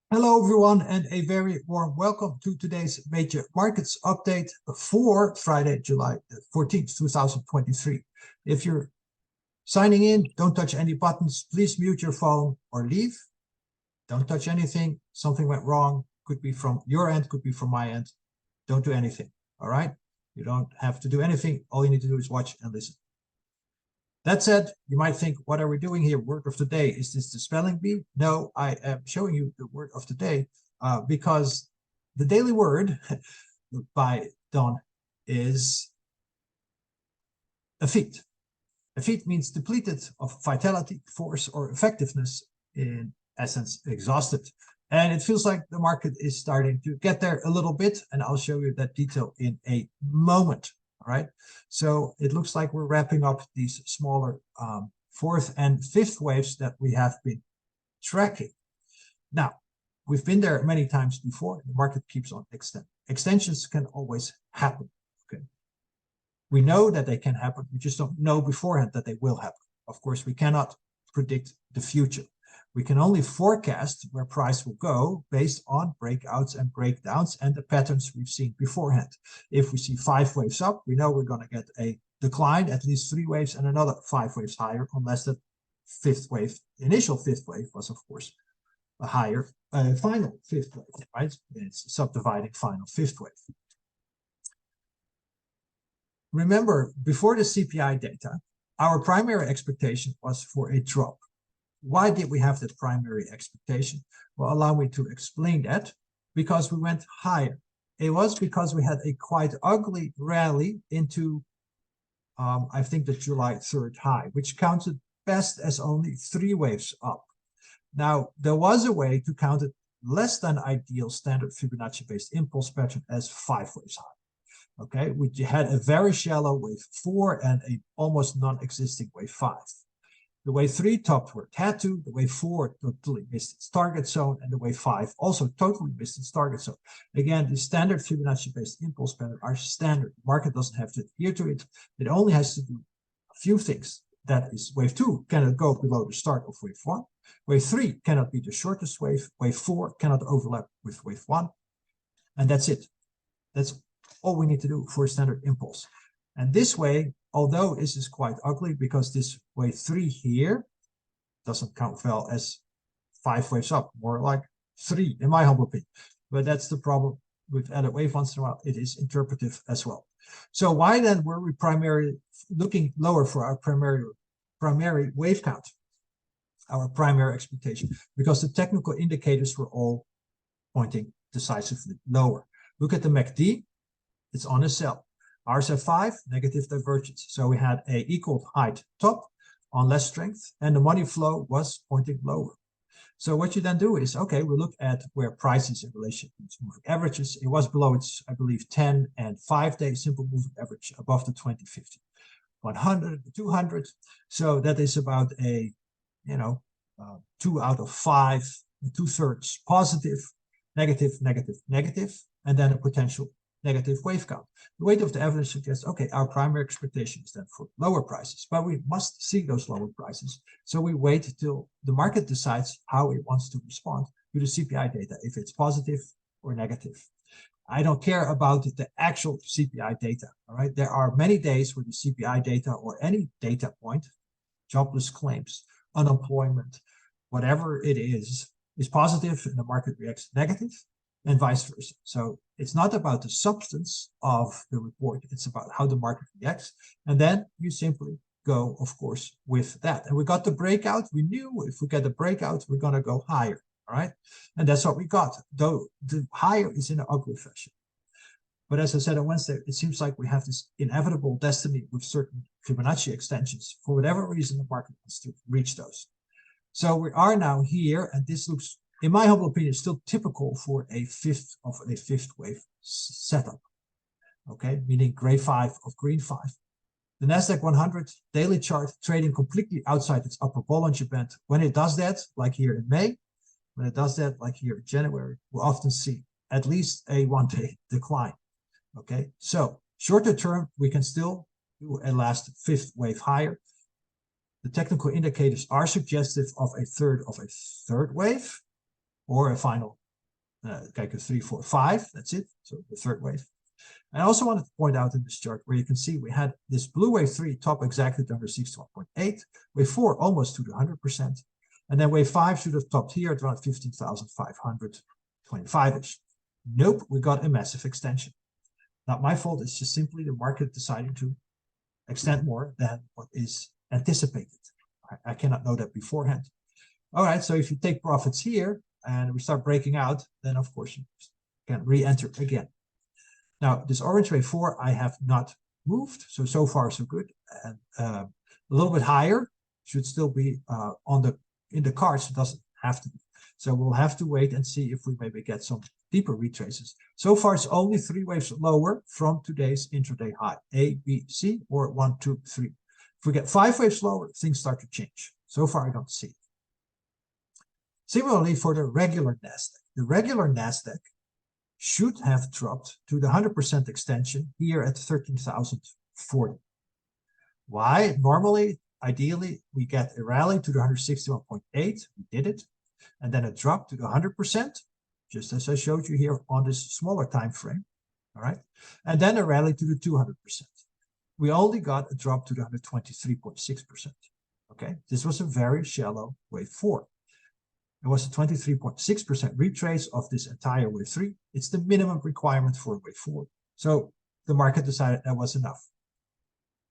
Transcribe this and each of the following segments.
Hello, everyone, and a very warm welcome to today's major markets update for Friday, July 14th, 2023. If you're signing in, don't touch any buttons. Please mute your phone or leave. Don't touch anything. Something went wrong. Could be from your end, could be from my end. Don't do anything. All right? You don't have to do anything. All you need to do is watch and listen. That said, you might think, what are we doing here? Word of the day. Is this the spelling bee? No, I am showing you the word of the day because the daily word by Don is effete. Effete means depleted of vitality, force, or effectiveness, in essence, exhausted. And it feels like the market is starting to get there a little bit, and I'll show you that detail in a moment. All right, so it looks like we're wrapping up these smaller fourth and fifth waves that we have been tracking. Now, we've been there many times before. The market keeps on extending. Extensions can always happen. Okay, we know that they can happen. We just don't know beforehand that they will happen. Of course, we cannot predict the future. We can only forecast where price will go based on breakouts and breakdowns and the patterns we've seen beforehand. If we see 5 waves up, we know we're going to get a decline, at least 3 waves, and another 5 waves higher, unless the fifth wave, initial fifth wave, was, of course, a higher final fifth wave, right? It's subdividing final fifth wave. Remember, before the CPI data, our primary expectation was for a drop. Why did we have that primary expectation? Well, allow me to explain that. Because we went higher. It was because we had a quite ugly rally into, I think, the July 3rd high, which counted best as only 3 waves up. Now, there was a way to count it less than ideal standard Fibonacci-based impulse pattern as 5 waves high. Okay, we had a very shallow wave 4 and a almost non-existing wave 5. The wave 3 topped where it had to, the wave 4 totally missed its target zone, and the wave 5 also totally missed its target zone. Again, the standard Fibonacci-based impulse pattern are standard. The market doesn't have to adhere to it. It only has to do a few things. That is, wave 2 cannot go below the start of wave 1. Wave 3 cannot be the shortest wave. Wave 4 cannot overlap with wave 1. And that's it. That's all we need to do for a standard impulse. And this way, although this is quite ugly because this wave 3 here doesn't count well as 5 waves up, more like 3 in my humble opinion. But that's the problem with added wave once in a while. It is interpretive as well. So why then were we primarily looking lower for our primary wave count, our primary expectation? Because the technical indicators were all pointing decisively lower. Look at the MACD, it's on a sell. RSI5, negative divergence. So we had a equal height top on less strength, and the money flow was pointing lower. So what you then do is, okay, we look at where price is in relation to its moving averages. It was below its, I believe, 10 and 5-day simple moving average, above the 20/50, 100, 200. So that is about a, 2 out of 5, 2/3 positive, negative, negative, negative, and then a potential negative wave count. The weight of the evidence suggests, okay, our primary expectation is then for lower prices, but we must see those lower prices. So we wait till the market decides how it wants to respond to the CPI data, if it's positive or negative. I don't care about the actual CPI data, all right? There are many days where the CPI data or any data point, jobless claims, unemployment, whatever it is positive and the market reacts negative, and vice versa. So it's not about the substance of the report, it's about how the market reacts. And then you simply go, of course, with that. And we got the breakout. We knew if we get the breakout, we're going to go higher, all right? And that's what we got, though the higher is in an ugly fashion. But as I said on Wednesday, it seems like we have this inevitable destiny with certain Fibonacci extensions. For whatever reason, the market wants to reach those. So we are now here, and this looks, in my humble opinion, still typical for a fifth wave setup. Okay, meaning gray 5 of green 5. The NASDAQ 100 daily chart trading completely outside its upper Bollinger Band. When it does that, like here in May, when it does that, like here in January, we'll often see at least a 1-day decline. Okay, so shorter term, we can still do a last fifth wave higher. The technical indicators are suggestive of a third wave. or a final Geico 3, 4, 5. That's it. So the third wave. I also wanted to point out in this chart where you can see we had this blue wave 3 top exactly to 161.8, wave 4 almost to the 100%, and then wave 5 should have topped here at around 15,525-ish. Nope, we got a massive extension. Not my fault, it's just simply the market deciding to extend more than what is anticipated. I cannot know that beforehand. All right, so if you take profits here and we start breaking out, then of course you can re-enter again. Now, this orange wave 4, I have not moved, so far so good. And a little bit higher should still be in the cards. It doesn't have to be. So we'll have to wait and see if we maybe get some deeper retraces. So far, it's only 3 waves lower from today's intraday high, A, B, C, or 1, 2, 3. If we get 5 waves lower, things start to change. So far, I don't see it. Similarly, for the regular NASDAQ. The regular NASDAQ should have dropped to the 100% extension here at 13,040. Why? Normally, ideally, we get a rally to the 161.8. We did it. And then a drop to the 100%, just as I showed you here on this smaller time frame. All right. And then a rally to the 200%. We only got a drop to the 123.6%. Okay. This was a very shallow wave 4. It was a 23.6% retrace of this entire wave 3. It's the minimum requirement for wave 4. So the market decided that was enough.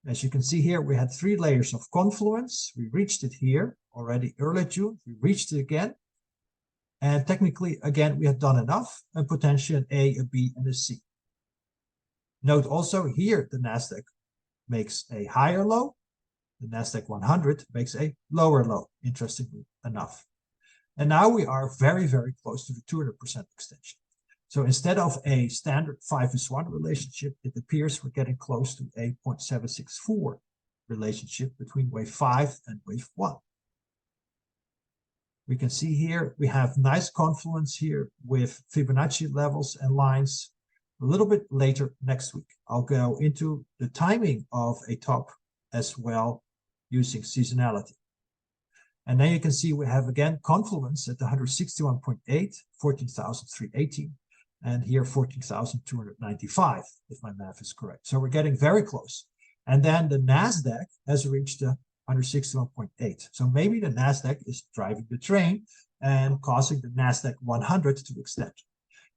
As you can see here, we had 3 layers of confluence. We reached it here already early June. We reached it again. And technically, again, we had done enough, and potentially an A, a B, and a C. Note also here, the NASDAQ makes a higher low. The NASDAQ 100 makes a lower low, interestingly enough. And now we are very, very close to the 200% extension. So instead of a standard 5:1 relationship, it appears we're getting close to a 0.764 relationship between wave 5 and wave 1. We can see here, we have nice confluence here with Fibonacci levels and lines. A little bit later next week, I'll go into the timing of a top as well using seasonality. And then you can see we have again confluence at the 161.8, 14,318, and here 14,295, if my math is correct. So we're getting very close. And then the NASDAQ has reached the 161.8. So maybe the NASDAQ is driving the train and causing the NASDAQ 100 to extend.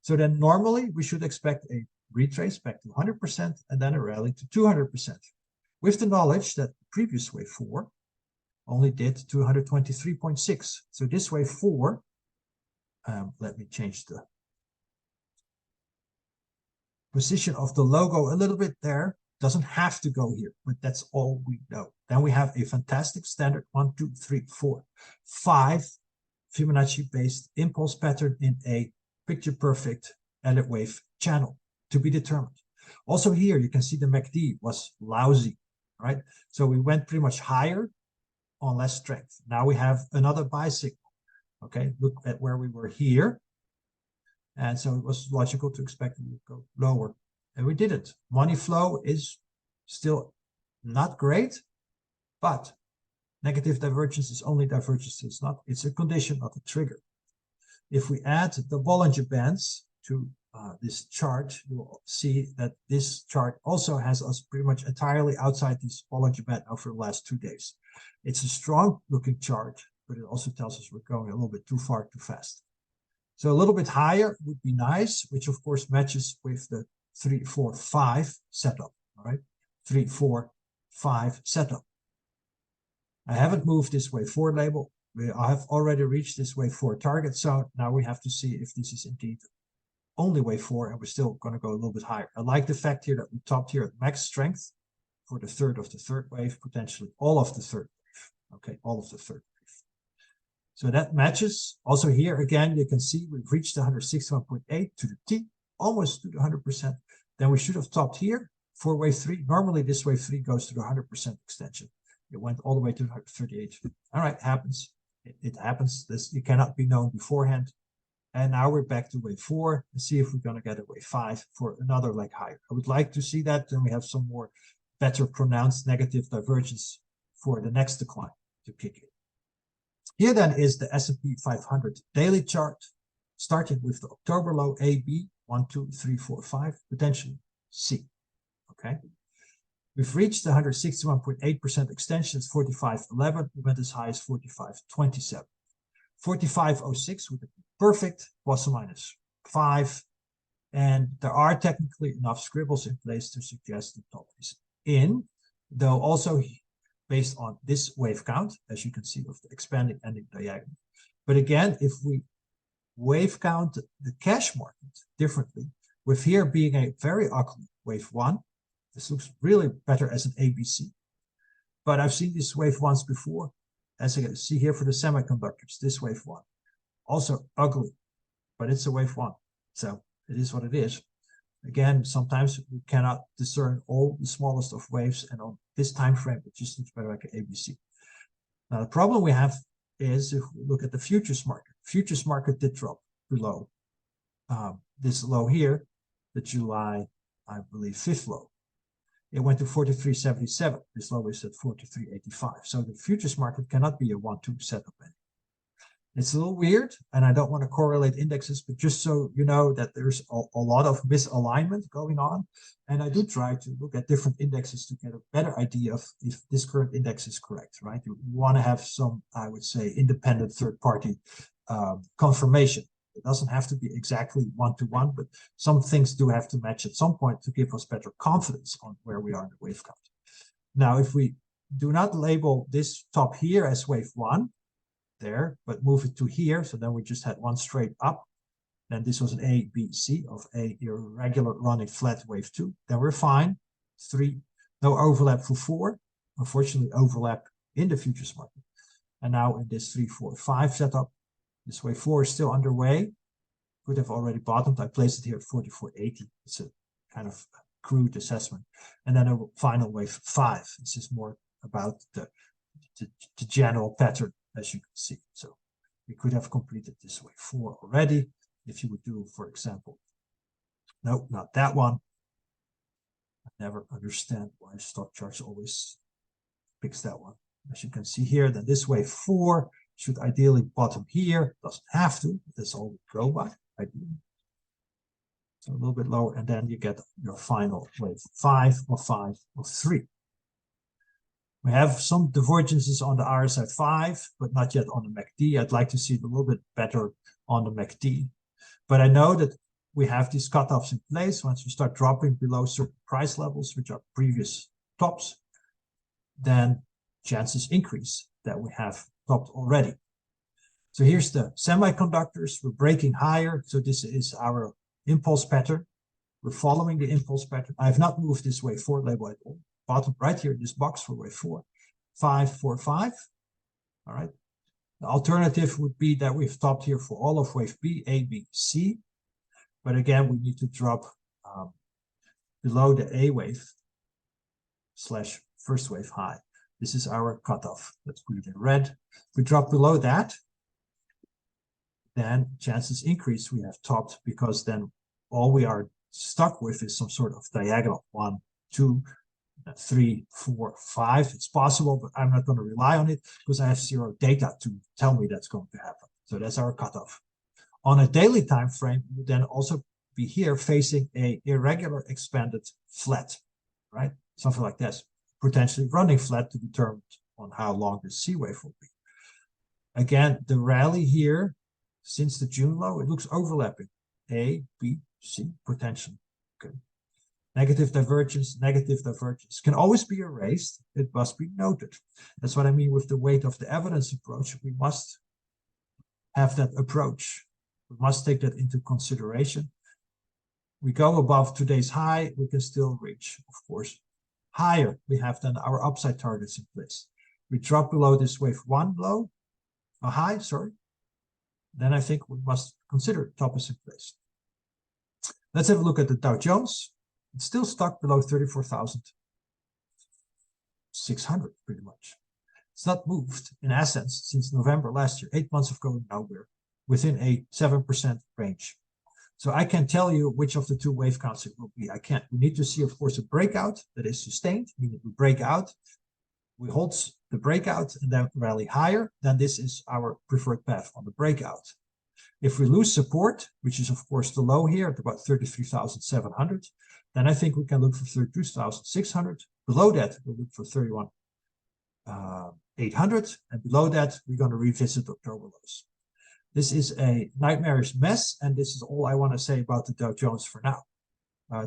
So then normally we should expect a retrace back to 100% and then a rally to 200%, with the knowledge that the previous wave 4 only did 223.6. So this wave 4, let me change the position of the logo a little bit there. Doesn't have to go here, but that's all we know. Then we have a fantastic standard 1, 2, 3, 4, 5 Fibonacci-based impulse pattern in a picture-perfect Elliott wave channel to be determined. Also here, you can see the MACD was lousy, right? So we went pretty much higher on less strength. Now we have another buy signal. Okay, look at where we were here. And so it was logical to expect it would go lower. And we didn't. Money flow is still not great, but negative divergence is only divergence. It's a condition, not a trigger. If we add the Bollinger Bands to this chart, you will see that this chart also has us pretty much entirely outside this Bollinger Band now for the last 2 days. It's a strong looking chart, but it also tells us we're going a little bit too far, too fast. So a little bit higher would be nice, which of course matches with the 3, 4, 5 setup. All right, 3, 4, 5 setup. I haven't moved this wave 4 label. I have already reached this wave 4 target zone. Now we have to see if this is indeed only wave 4, and we're still going to go a little bit higher. I like the fact here that we topped here at max strength for the third of the third wave, potentially all of the third wave. Okay, all of the third wave. So that matches. Also here again, you can see we've reached the 161.8 to the T, almost to the 100%. Then we should have topped here for wave 3. Normally this wave 3 goes to the 100% extension. It went all the way to 138. All right, happens. It happens. It cannot be known beforehand. And now we're back to wave 4 and see if we're going to get a wave 5 for another leg higher. I would like to see that. Then we have some more better pronounced negative divergence for the next decline to kick in. Here then is the S&P 500 daily chart. starting with the October low A, B, 1, 2, 3, 4, 5, potentially C. Okay. We've reached the 161.8% extension at 45.11. We went as high as 45.27. 45.06 would be perfect, plus or minus 5. And there are technically enough scribbles in place to suggest the top is in, though also based on this wave count, as you can see, of the expanding ending diagonal. But again, if we wave count the cash market differently, with here being a very ugly wave 1, this looks really better as an ABC. But I've seen these wave 1s before, as you can see here for the semiconductors, this wave 1. Also ugly, but it's a wave 1. So it is what it is. Again, sometimes we cannot discern all the smallest of waves, and on this time frame, it just looks better like an ABC. Now, the problem we have is if we look at the futures market did drop below this low here, the July, I believe, 5th low. It went to 43.77. This low is at 43.85. So the futures market cannot be a 1-2 setup anymore. It's a little weird, and I don't want to correlate indexes, but just so you know that there's a lot of misalignment going on. And I do try to look at different indexes to get a better idea of if this current index is correct, right? You want to have some, I would say, independent third-party confirmation. It doesn't have to be exactly 1-to-1, but some things do have to match at some point to give us better confidence on where we are in the wave count. Now, if we do not label this top here as wave 1, there, but move it to here, so then we just had one straight up, then this was an A, B, C of a irregular running flat wave 2, then we're fine. 3, no overlap for 4, unfortunately overlap in the futures market. And now in this 3, 4, 5 setup, this wave 4 is still underway, could have already bottomed. I placed it here at 44.80. It's a kind of crude assessment. And then a final wave 5. This is more about the general pattern, as you can see. So we could have completed this wave 4 already. If you would do, for example, no, not that one. I never understand why stock charts always picks that one. As you can see here, then this wave 4 should ideally bottom here. Doesn't have to. That's all we go by. Ideally. So a little bit lower, and then you get your final wave 5 or 5 or 3. We have some divergences on the RSI 5, but not yet on the MACD. I'd like to see it a little bit better on the MACD. But I know that we have these cutoffs in place. Once we start dropping below certain price levels, which are previous tops, then chances increase that we have topped already. So here's the semiconductors. We're breaking higher. So this is our impulse pattern. We're following the impulse pattern. I have not moved this wave 4 label at all. Bottom right here in this box for wave 4, 5, 4, 5. All right. The alternative would be that we've topped here for all of wave B, A, B, C. But again, we need to drop below the A wave / first wave high. This is our cutoff. Let's put it in red. If we drop below that, then chances increase we have topped, because then all we are stuck with is some sort of diagonal 1, 2, 3, 4, 5. It's possible, but I'm not going to rely on it because I have 0 data to tell me that's going to happen. So that's our cutoff. On a daily time frame, we would then also be here facing a irregular expanded flat, right? Something like this, potentially running flat to determine on how long the C wave will be. Again, the rally here since the June low, it looks overlapping. A, B, C, potentially. Okay. Negative divergence can always be erased. It must be noted. That's what I mean with the weight of the evidence approach. We must have that approach. We must take that into consideration. We go above today's high, we can still reach, of course, higher. We have then our upside targets in place. We drop below this wave 1 low, a high, sorry. Then I think we must consider top is in place. Let's have a look at the Dow Jones. It's still stuck below 34,600 pretty much. It's not moved in essence since November last year, 8 months of going nowhere, within a 7% range. So I can tell you which of the two wave counts it will be. I can't. We need to see, of course, a breakout that is sustained, meaning we break out, we hold the breakout and then rally higher. Then this is our preferred path on the breakout. If we lose support, which is of course the low here at about 33,700, then I think we can look for 32,600. Below that, we'll look for 31,800, and below that, we're going to revisit October lows. This is a nightmarish mess, and this is all I want to say about the Dow Jones for now.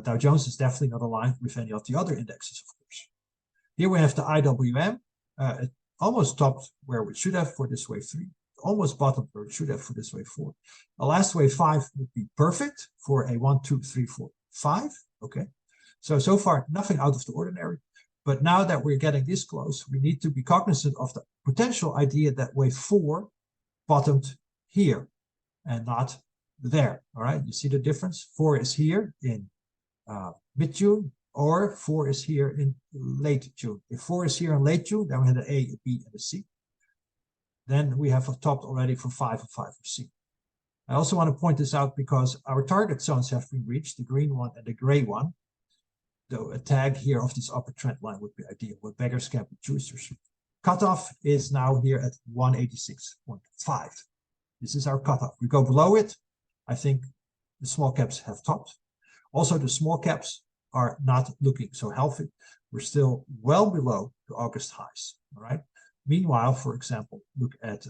Dow Jones is definitely not aligned with any of the other indexes, of course. Here we have the IWM. It almost topped where it should have for this wave 3. Almost bottomed where it should have for this wave 4. The last wave 5 would be perfect for a 1, 2, 3, 4, 5. Okay. So far, nothing out of the ordinary. But now that we're getting this close, we need to be cognizant of the potential idea that wave 4 bottomed here and not there. All right. You see the difference? 4 is here in mid-June, or 4 is here in late June. If 4 is here in late June, then we had an A, a B, and a C. Then we have a top already for 5 and 5 for C. I also want to point this out because our target zones have been reached, the green one and the gray one. Though a tag here of this upper trend line would be ideal, with beggars can't be choosers. Cutoff is now here at 186.5. This is our cutoff. We go below it, I think the small caps have topped. Also, the small caps are not looking so healthy. We're still well below the August highs, all right? Meanwhile, for example, look at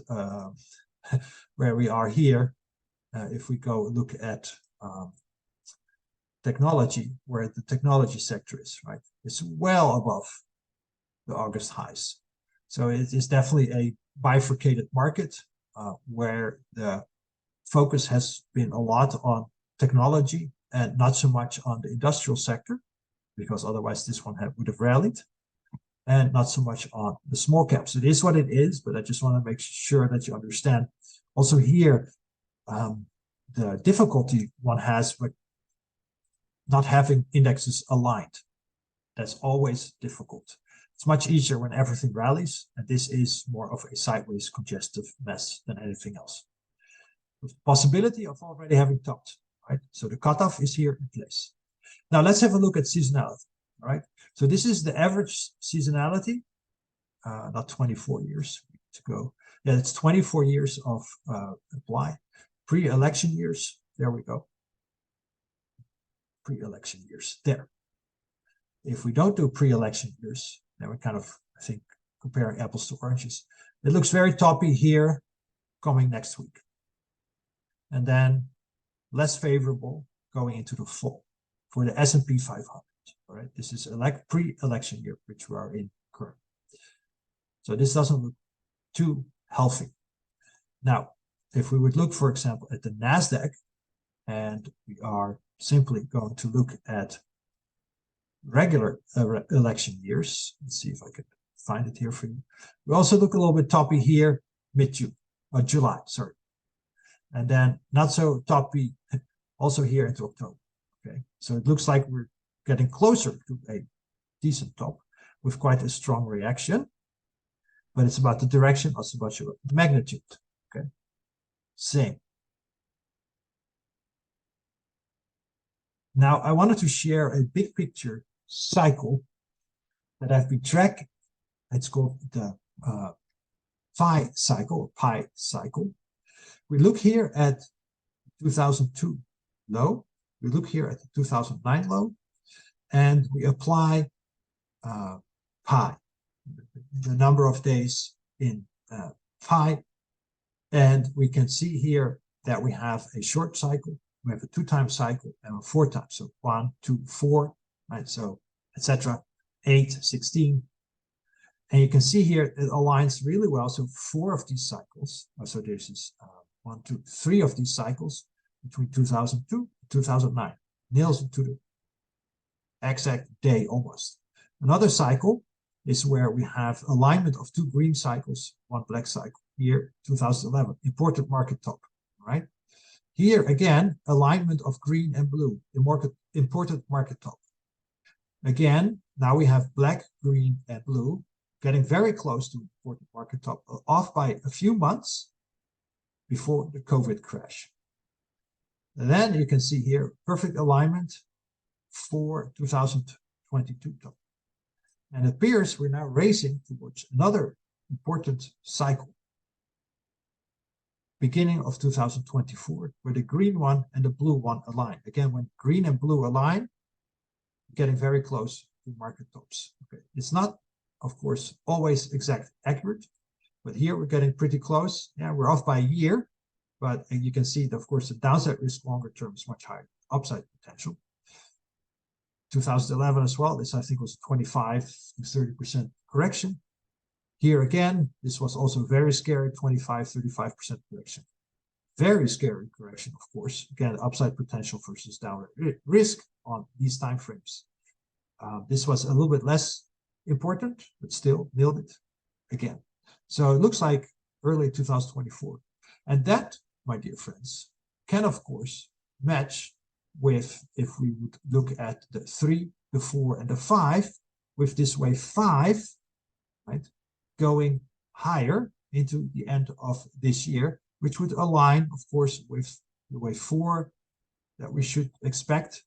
where we are here. If we go look at technology, where the technology sector is, right? It's well above the August highs. So it is definitely a bifurcated market where the focus has been a lot on technology and not so much on the industrial sector, because otherwise this one would have rallied, and not so much on the small caps. It is what it is, but I just want to make sure that you understand. Also here, the difficulty one has with not having indexes aligned. That's always difficult. It's much easier when everything rallies, and this is more of a sideways congestive mess than anything else. With the possibility of already having topped, right? So the cutoff is here in place. Now let's have a look at seasonality, all right? So this is the average seasonality, not 24 years to go. Yeah, it's 24 years of apply. Pre-election years, there we go. Pre-election years, there. If we don't do pre-election years, then we're kind of, I think, comparing apples to oranges. It looks very toppy here, coming next week. And then less favorable going into the fall for the S&P 500. All right, this is pre-election year, which we are in currently. So this doesn't look too healthy. Now, if we would look, for example, at the NASDAQ, and we are simply going to look at regular election years. Let's see if I can find it here for you. We also look a little bit toppy here, mid-June, or July, sorry. And then not so toppy also here into October. Okay, so it looks like we're getting closer to a decent top with quite a strong reaction. But it's about the direction, also about your magnitude. Okay, same. Now, I wanted to share a big picture cycle that I've been tracking. It's called the Pi cycle, Pi cycle. We look here at 2002 low. We look here at the 2009 low, and we apply Pi, the number of days in Pi, and we can see here that we have a short cycle. We have a 2-time cycle and a 4-time. So 1, 2, 4, right? So etc. 8, 16. And you can see here it aligns really well. So 4 of these cycles. So this is 1, 2, 3 of these cycles between 2002 and 2009. Nails into the exact day almost. Another cycle is where we have alignment of 2 green cycles, 1 black cycle. Here, 2011, important market top, right? Here again, alignment of green and blue, important market top. Again, now we have black, green, and blue getting very close to important market top, off by a few months before the COVID crash. And then you can see here perfect alignment for 2022 top. And it appears we're now racing towards another important cycle. beginning of 2024, where the green one and the blue one align. Again, when green and blue align, getting very close to market tops. Okay, it's not, of course, always exact accurate, but here we're getting pretty close. Yeah, we're off by a year, but you can see that, of course, the downside risk longer term is much higher. Upside potential. 2011 as well, this I think was 25 to 30% correction. Here again, this was also very scary, 25, 35% correction. Very scary correction, of course. Again, upside potential versus downward risk on these time frames. This was a little bit less important, but still nailed it again. So it looks like early 2024. And that, my dear friends, can, of course, match with, if we would look at the 3, the 4, and the 5, with this wave 5, right, going higher into the end of this year, which would align, of course, with the wave 4 that we should expect.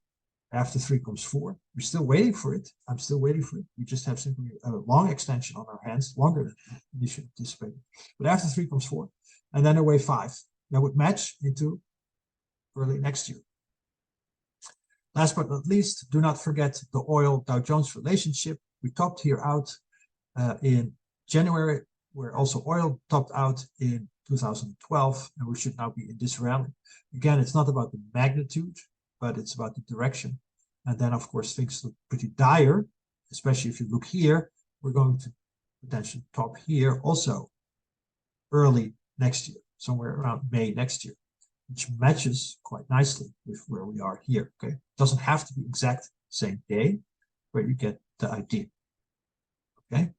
After 3 comes 4. We're still waiting for it. I'm still waiting for it. We just have simply a long extension on our hands, longer than initially anticipated. But after 3 comes 4, and then a wave 5 that would match into early next year. Last but not least, do not forget the oil Dow Jones relationship. We topped here out in January, where also oil topped out in 2012, and we should now be in this rally. Again, it's not about the magnitude, but it's about the direction. And then, of course, things look pretty dire, especially if you look here. We're going to potentially top here also early next year, somewhere around May next year, which matches quite nicely with where we are here. Okay, doesn't have to be exact same day, but you get the idea. Okay,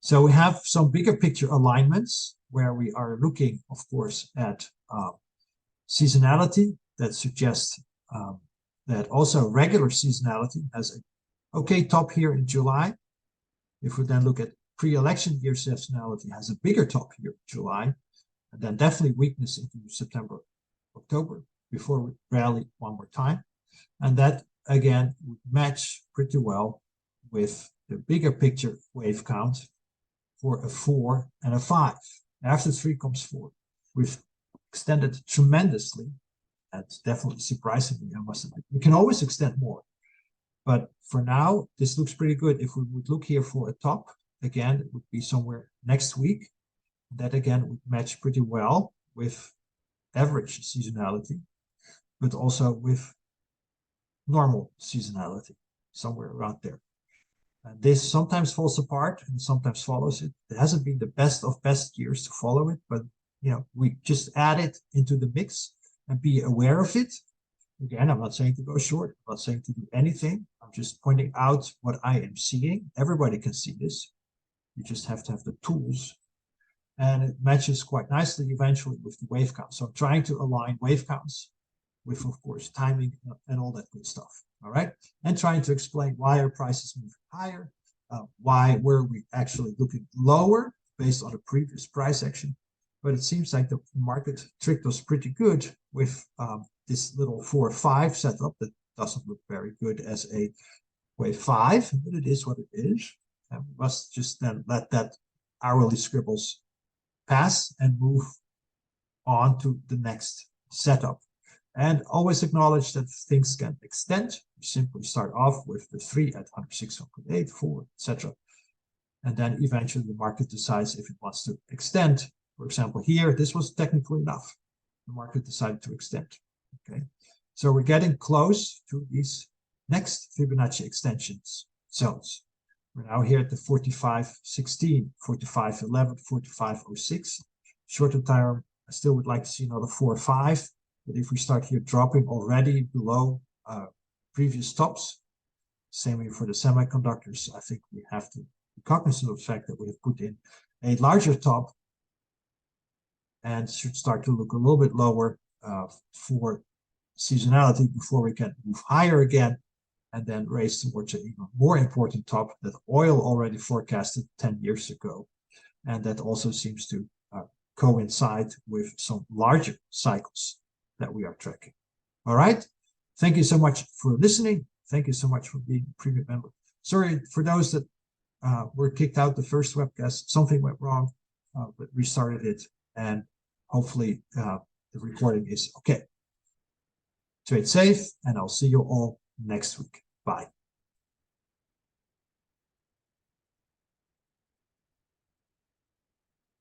so we have some bigger picture alignments where we are looking, of course, at seasonality that suggests that also regular seasonality has an okay top here in July. If we then look at pre-election year seasonality, has a bigger top here in July, and then definitely weakness into September, October before we rally one more time. And that again would match pretty well with the bigger picture wave count for a 4 and a 5. After 3 comes 4. We've extended tremendously. That's definitely surprisingly, I must admit. We can always extend more. But for now, this looks pretty good. If we would look here for a top, again, it would be somewhere next week. That again would match pretty well with average seasonality, but also with normal seasonality, somewhere around there. And this sometimes falls apart and sometimes follows it. It hasn't been the best of best years to follow it, but you know, we just add it into the mix and be aware of it. Again, I'm not saying to go short, I'm not saying to do anything. I'm just pointing out what I am seeing. Everybody can see this. You just have to have the tools. And it matches quite nicely eventually with the wave count. So I'm trying to align wave counts with, of course, timing and all that good stuff. All right. And trying to explain why our prices move higher, why were we actually looking lower based on the previous price action. But it seems like the market tricked us pretty good with this little 4-5 setup that doesn't look very good as a wave 5, but it is what it is. And we must just then let that hourly scribbles pass and move on to the next setup. And always acknowledge that things can extend. You simply start off with the 3 at 106, 108, 4, etc. And then eventually the market decides if it wants to extend. For example, here, this was technically enough. The market decided to extend. Okay, so we're getting close to these next Fibonacci extensions zones. We're now here at the 45.16, 45.11, 45.06. Shorter term, I still would like to see another 4.5. But if we start here dropping already below previous tops, same way for the semiconductors, I think we have to be cognizant of the fact that we have put in a larger top and should start to look a little bit lower for seasonality before we can move higher again and then raise towards an even more important top that oil already forecasted 10 years ago. And that also seems to coincide with some larger cycles that we are tracking. All right. Thank you so much for listening. Thank you so much for being a premium member. Sorry for those that were kicked out the first webcast. Something went wrong, but restarted it. And hopefully the recording is okay. Trade safe, and I'll see you all next week. Bye.